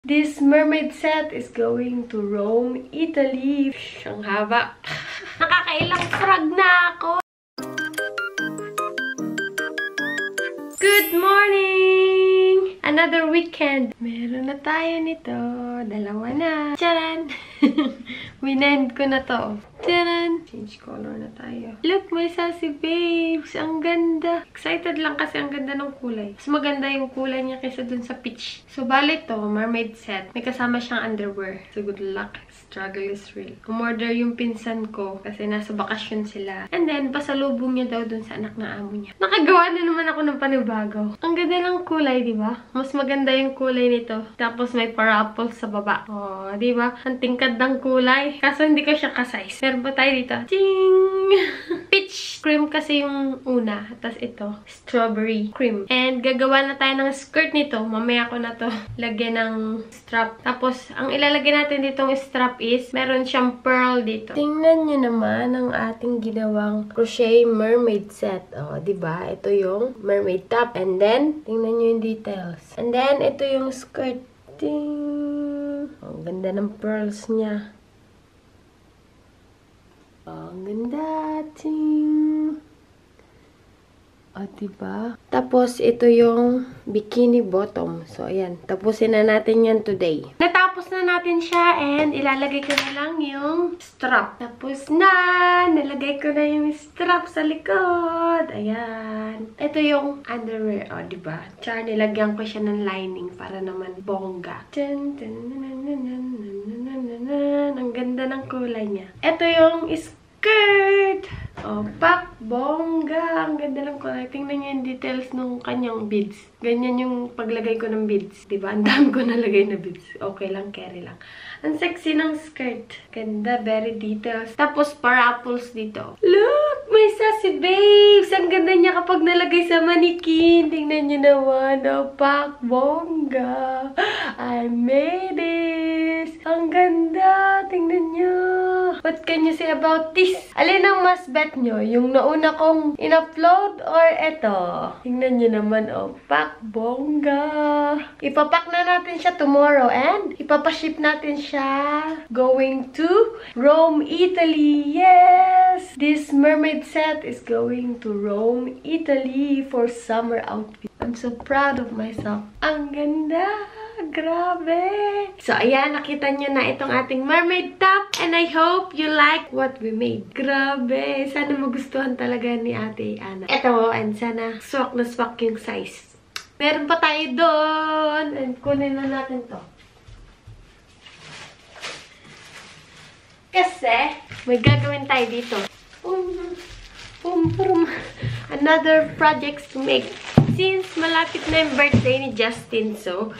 This mermaid set is going to Rome, Italy. Ang haba. Nakakailang frog na ako. Good morning! Another weekend. Meron na tayo nito. Dalawa na. Charan! Winend ko na to. Charan! Change color na tayo. Look, may sassy babes. Ang ganda. Excited lang kasi ang ganda ng kulay. Mas maganda yung kulay niya kaysa dun sa peach. So, bali to, mermaid set. May kasama siyang underwear. So, good luck. Struggle is real. Umorder yung pinsan ko kasi nasa bakasyon sila. And then, pasalubong niya daw dun sa anak na amo niya. Nakagawa na naman ako ng panibago. Ang ganda ng kulay, di ba? Mas maganda yung kulay nito. Tapos may para-apple sa baba. Oh, di ba? Ang tingkad ng kulay. Kaso hindi ko siya ka-size. Meron pa tayo dito. Ching! Peach cream kasi yung una. Tapos ito, strawberry cream. And gagawa na tayo ng skirt nito. Mamaya ko na to lagyan ng strap. Tapos, ang ilalagay natin ditong strap is, meron siyang pearl dito. Tingnan nyo naman ang ating ginawang crochet mermaid set. O, diba? Ito yung mermaid top. And then, tingnan nyo yung details. And then, ito yung skirt. Ting! Ang ganda ng pearls niya. Ang ganda. Ting! O, diba? Tapos, ito yung bikini bottom. So, ayan. Tapusin na natin yan today. Natapos na natin siya and ilalagay ko na lang yung strap. Tapos na! Nalagay ko na yung strap sa likod. Ayan. Ito yung underwear. O, diba? Tsaka nilagyan ko siya ng lining para naman bongga. Ang ganda ng kulay niya. Ito yung skirt! O, pak! Bongga! Ang ganda ng kulay. Tingnan niyo yung details ng kanyang beads. Ganyan yung paglagay ko ng beads. Diba? Ang dami ko nalagay na beads. Okay lang, carry lang. Ang sexy ng skirt. Ganda, very details. Tapos, parapples dito. Look! May sassy babes! Ang ganda niya kapag nalagay sa manikin. Tingnan niyo naman. O, pak! Bongga! I made this! Ang ganda! Tingnan niyo! What can you say about this? Alin ang mas bet nyo? Yung nauna kong in-upload or eto? Tingnan nyo naman, oh. Pak, bongga. Ipapak na natin siya tomorrow and ipapaship natin siya going to Rome, Italy. Yes! This mermaid set is going to Rome, Italy for summer outfit. I'm so proud of myself. Ang ganda! Grabe! So, ayan, nakita nyo na itong ating mermaid top. And I hope you like what we made. Grabe! Sana magustuhan talaga ni Ate Ana. Ito, and sana swak na swak yung size. Meron pa tayo doon. And kunin na natin to. Kasi, may gagawin tayo dito. Another projects to make. Since malapit na yung birthday ni Justin, so,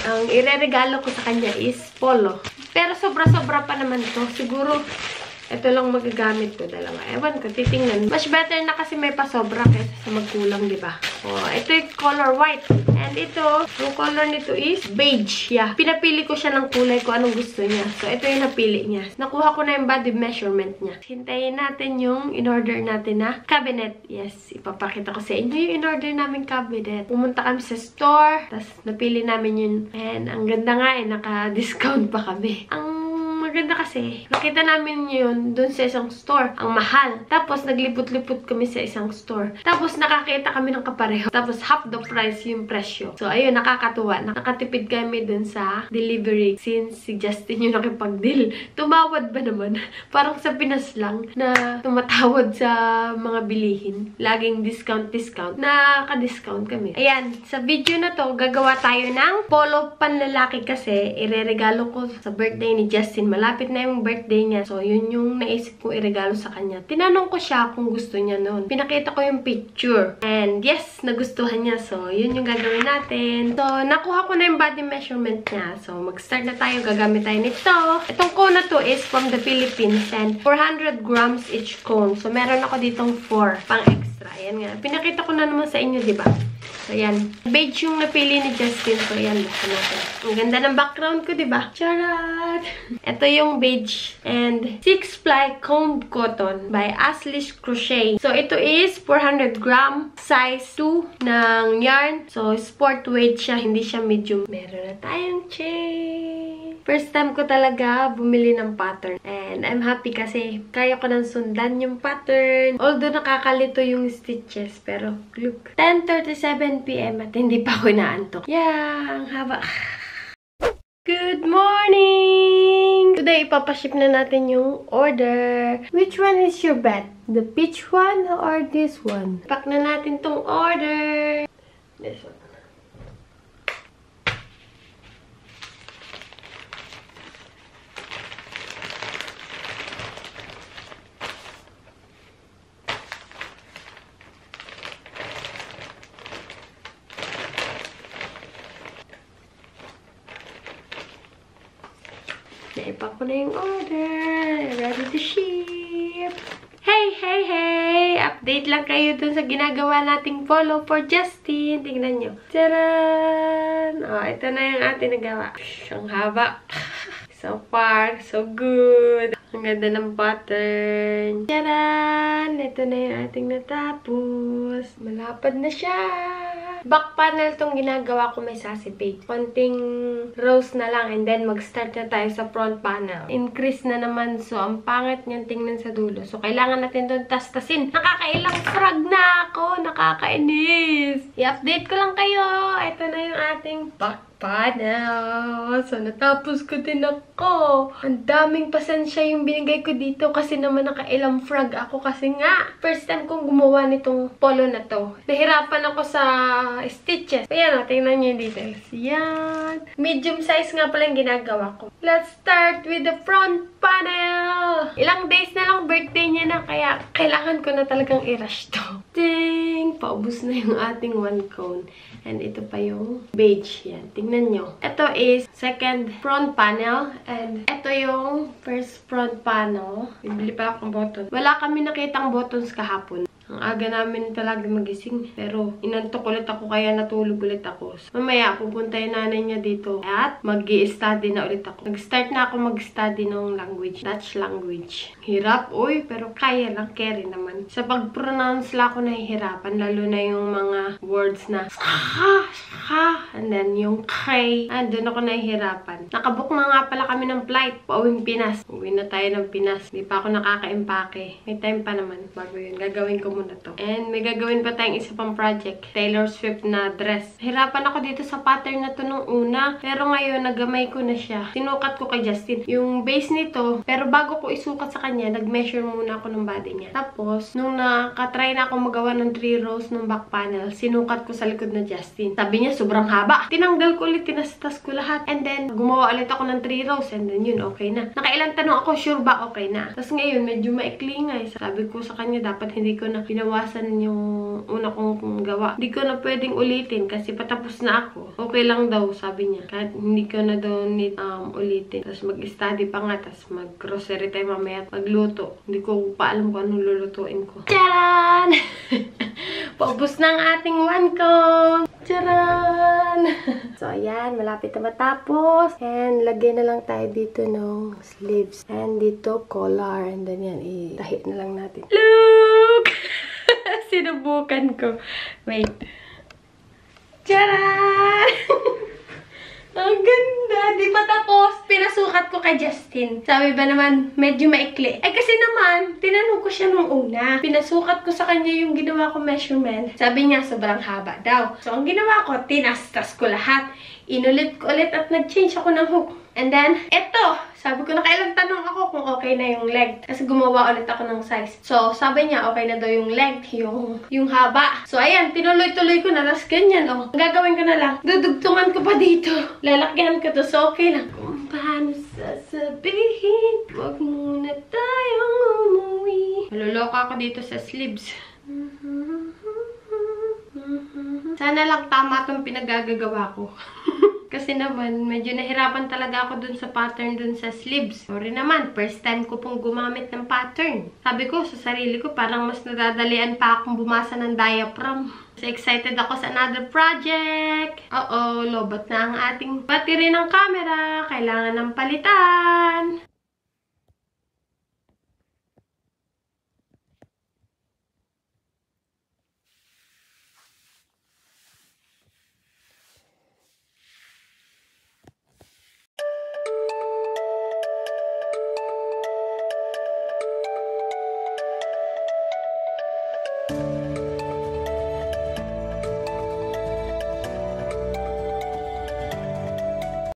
ang ireregalo ko sa kanya is polo. Pero sobra-sobra pa naman to. Siguro, ito lang magagamit ko, dalawa. Ewan ko, titingnan. Much better na kasi may pasobra kaysa sa magkulang, di ba? Oh, ito yung color white. And ito, yung color nito is beige. Yeah. Pinapili ko siya ng kulay ko anong gusto niya. So, ito yung napili niya. Nakuha ko na yung body measurement niya. Hintayin natin yung in-order natin na cabinet. Yes, ipapakita ko sa inyo yung in-order namin cabinet. Pumunta kami sa store, tapos napili namin yun. And ang ganda nga eh, naka-discount pa kami. Ang maganda kasi, nakita namin yun dun sa isang store. Ang mahal. Tapos, naglipot-lipot kami sa isang store. Tapos, nakakita kami ng kapareho. Tapos, half the price yung presyo. So, ayun, nakakatuwa. Nakatipid kami dun sa delivery since si Justin yung nakipag-deal. Tumawad ba naman? Parang sa Pinas lang na tumatawad sa mga bilihin. Laging discount. Nakaka-discount kami. Ayan, sa video na to, gagawa tayo ng polo panlalaki kasi ireregalo ko sa birthday ni Justin. Malapit na yung birthday niya. So, yun yung naisip kong iregalo sa kanya. Tinanong ko siya kung gusto niya noon. Pinakita ko yung picture. And yes, nagustuhan niya. So, yun yung gagawin natin. So, nakuha ko na yung body measurement niya. So, mag-start na tayo. Gagamit tayo nito. Itong cone na to is from the Philippines. And 400 grams each cone. So, meron ako ditong 4 pang extra. Ayan nga. Pinakita ko na naman sa inyo, di ba? So, yan. Beige yung napili ni Justin. So, yan. Basta natin. Ang ganda ng background ko, diba? Charot! Ito yung beige. And 6-ply combed cotton by Ashley's Crochet. So, ito is 400 gram. Size 2 ng yarn. So, sport weight siya. Hindi siya medium. Meron na tayong chain. First time ko talaga bumili ng pattern. And I'm happy kasi kaya ko nang sundan yung pattern. Although nakakalito yung stitches. Pero look. 10:37 PM at hindi pa ako inaantok. Yeah, ang haba. Good morning! Today, ipapaship na natin yung order. Which one is your bet? The peach one or this one? Pack na natin tong order. This one. Naipak ko na yung order. Ready to ship. Hey, hey, hey! Update lang kayo dun sa ginagawa nating polo for Justin. Tingnan nyo. Tcharan! Oh, ito na yung ating nagawa. Ang haba. So far, so good. Ang ganda ng pattern. Tcharan! Ito na yung ating natapos. Malapad na siya. Back panel tong ginagawa ko, may sassy page. Konting rows na lang and then mag-start na tayo sa front panel. Increase na naman. So, ang pangit niyan tingnan sa dulo. So, kailangan natin doon tas-tasin. Nakakailang frag na ako. Nakakainis. I-update ko lang kayo. Ito na yung ating back panel. So, natapos ko din ako. Ang daming pasensya yung binigay ko dito kasi naman nakailang frag ako kasi nga, first time kong gumawa nitong polo na to. Nahirapan ako sa stitches. Ayan o, tingnan nyo yung details. Yan. Medium size nga pala yung ginagawa ko. Let's start with the front panel. Ilang days na lang birthday niya na kaya kailangan ko na talagang i-rush to. Ding! Paubos na yung ating one cone. And ito pa yung beige. Yan. Tingnan nyo. Ito is second front panel. And ito yung first front panel. Bibili pa akong button. Wala kami nakitang buttons kahapon. Ang aga namin talaga magising. Pero inantok ulit ako kaya natulog ulit ako. So, mamaya pupunta yung nanay niya dito. At mag-i-study na ulit ako. Nag-start na ako mag-study ng language. Dutch language. Hirap. Uy, pero kaya lang. Carry naman. Sa pag-pronounce lang ako nahihirapan. Lalo na yung mga words na and then yung kay. Doon ako nahihirapan. Nakabook na nga pala kami ng flight. Pauwing Pinas. Uwi na tayo ng Pinas. Hindi pa ako nakaka-impake. May time pa naman. Bago yun. Gagawin ko muna to. And may gagawin pa tayong isa pang project. Taylor Swift na dress. Hirapan ako dito sa pattern na to nung una. Pero ngayon, nagamay ko na siya. Sinukat ko kay Justin. Yung base nito, pero bago ko isukat sa kanya, nag-measure muna ako ng body niya. Tapos, nung nakatry na ako magawa ng 3 rows ng back panel, sinukat ko sa likod na Justin. Sabi niya, sobrang haba. Tinanggal ko ulit, tinastas ko lahat. And then, gumawa ulit ako ng 3 rows. And then, yun, okay na. Nakailang tanong ako, sure ba okay na? Tapos ngayon, medyo maikli nga. Sabi ko sa kanya, dapat hindi ko na binawasan yung una kong gawa. Hindi ko na pwedeng ulitin kasi patapos na ako. Okay lang daw, sabi niya. Kahit hindi ko na daw need ulitin. Tapos mag-study pa nga. Tapos mag-grocery tayo mamaya at magluto. Hindi ko pa alam kung anong lulutuin ko. Tcharan! Paubos na ang ating one cone. Tcharan! So, ayan. Malapit na matapos. And, lagay na lang tayo dito ng sleeves. And dito, collar. And then yan, itahi na lang natin. Look! Sinubukan ko. Wait. Tcharan! Ang ganda! Di pa tapos. Pinasukat ko kay Justin. Sabi ba naman, medyo maikli. Ay kasi naman, tinanong ko siya nung una. Pinasukat ko sa kanya yung ginawa ko measurement. Sabi niya, sobrang haba daw. So, ang ginawa ko, tinastas ko lahat. Inulit ko ulit at nag-change ako ng hook. And then, eto! Sabi ko, nakailang tanong ako kung okay na yung leg. Kasi gumawa ulit ako ng size. So, sabi niya, okay na daw yung leg, yung haba. So, ayan, tinuloy-tuloy ko na. Tapos ganyan, oh. Ang gagawin ko na lang, dudugtungan ko pa dito. Lalakyan ko to. So, okay lang. Kung paano sasabihin, wag muna tayong umuwi. Maluloka ako dito sa sleeves. Sana lang tama itong pinagagagawa ko. Kasi naman, medyo nahirapan talaga ako dun sa pattern dun sa sleeves. Sorry naman, first time ko pong gumamit ng pattern. Sabi ko sa sarili ko, parang mas nadadalian pa akong bumasa ng diaphragm. So, excited ako sa another project. Oo, lobot na ang ating battery ng camera. Kailangan ng palitan.